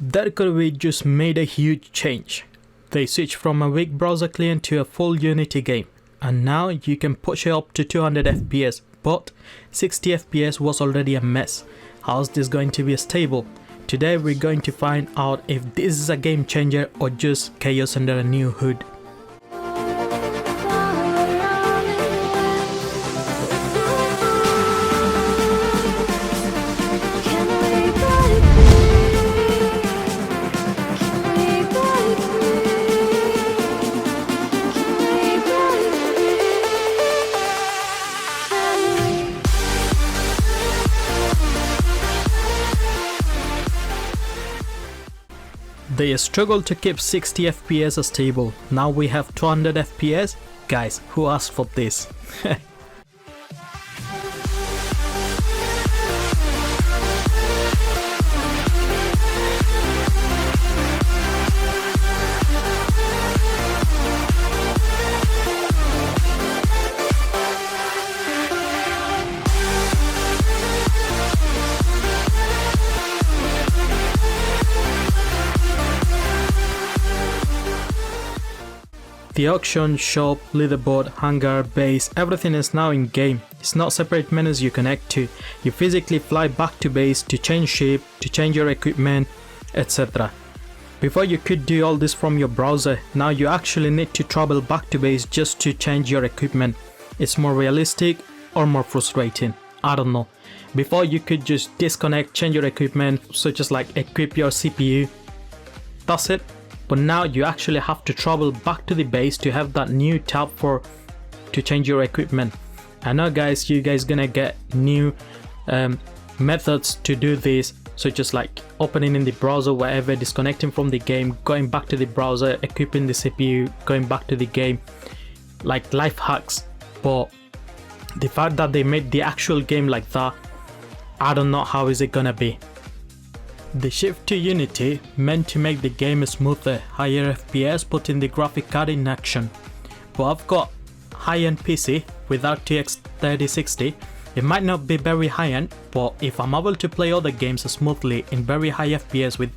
DarkOrbit just made a huge change. They switched from a weak browser client to a full Unity game, and now you can push it up to 200 FPS, but 60 FPS was already a mess. How's this going to be stable? Today we're going to find out if this is a game changer or just chaos under a new hood. They struggled to keep 60 FPS stable. Now we have 200 FPS. Guys, who asked for this? The auction, shop, leaderboard, hangar, base, everything is now in game. It's not separate menus you connect to. You physically fly back to base to change ship, to change your equipment, etc. Before you could do all this from your browser, now you actually need to travel back to base just to change your equipment. It's more realistic or more frustrating, I don't know. Before you could just disconnect, change your equipment, such as like equip your CPU. That's it. But now you actually have to travel back to the base to have that new tab to change your equipment. I know guys, you guys gonna get new methods to do this, such as like opening in the browser, wherever, disconnecting from the game, going back to the browser, equipping the CPU, going back to the game, like life hacks. But the fact that they made the actual game like that, I don't know how is it gonna be. The shift to Unity meant to make the game smoother, higher FPS, putting the graphic card in action. But I've got high-end PC with RTX 3060. It might not be very high-end, but if I'm able to play other games smoothly in very high FPS with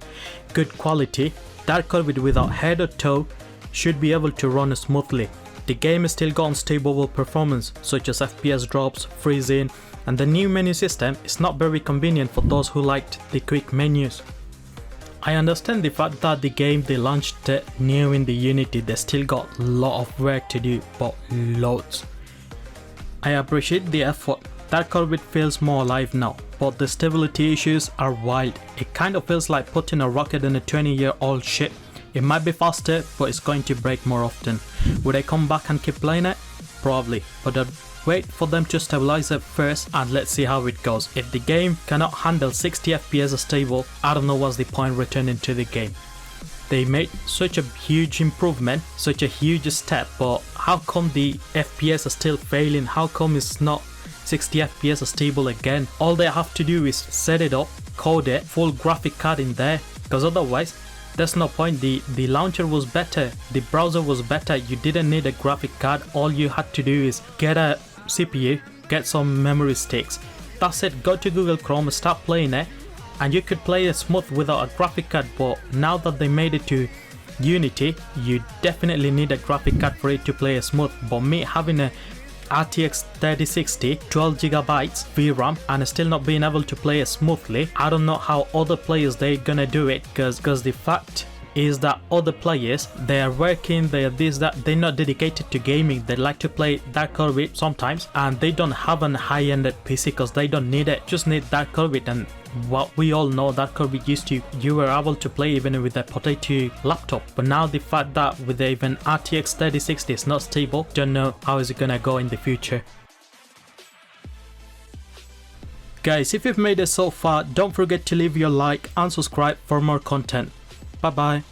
good quality, DarkOrbit without head or toe should be able to run smoothly. The game still got unstable performance, such as FPS drops, freezing, and the new menu system is not very convenient for those who liked the quick menus. I understand the fact that the game they launched new in the Unity, they still got a lot of work to do, but loads. I appreciate the effort. DarkOrbit feels more alive now, but the stability issues are wild. It kind of feels like putting a rocket in a 20-year-old ship. It might be faster, but it's going to break more often. Would I come back and keep playing it? Probably, but I'd wait for them to stabilize it first and let's see how it goes. If the game cannot handle 60 FPS stable, I don't know what's the point returning to the game. They made such a huge improvement, such a huge step, but how come the FPS is still failing? How come it's not 60 FPS stable again? All they have to do is set it up, code it, full graphic card in there, because otherwise there's no point. The launcher was better, the browser was better, you didn't need a graphic card. All you had to do is get a CPU, get some memory sticks. That's it. Go to Google Chrome, start playing it, and you could play it smooth without a graphic card. But now that they made it to Unity, you definitely need a graphic card for it to play smooth. But me having a RTX 3060, 12GB VRAM, and still not being able to play it smoothly, I don't know how other players they're gonna do it, because the fact is that other players, they are working, they are this, that, they're not dedicated to gaming. They like to play DarkOrbit sometimes, and they don't have a high-end PC because they don't need it, just need DarkOrbit. And what we all know, DarkOrbit used to, you were able to play even with a potato laptop. But now the fact that with even RTX 3060 is not stable, don't know how is it gonna go in the future. Guys, if you've made it so far, don't forget to leave your like and subscribe for more content. Bye bye.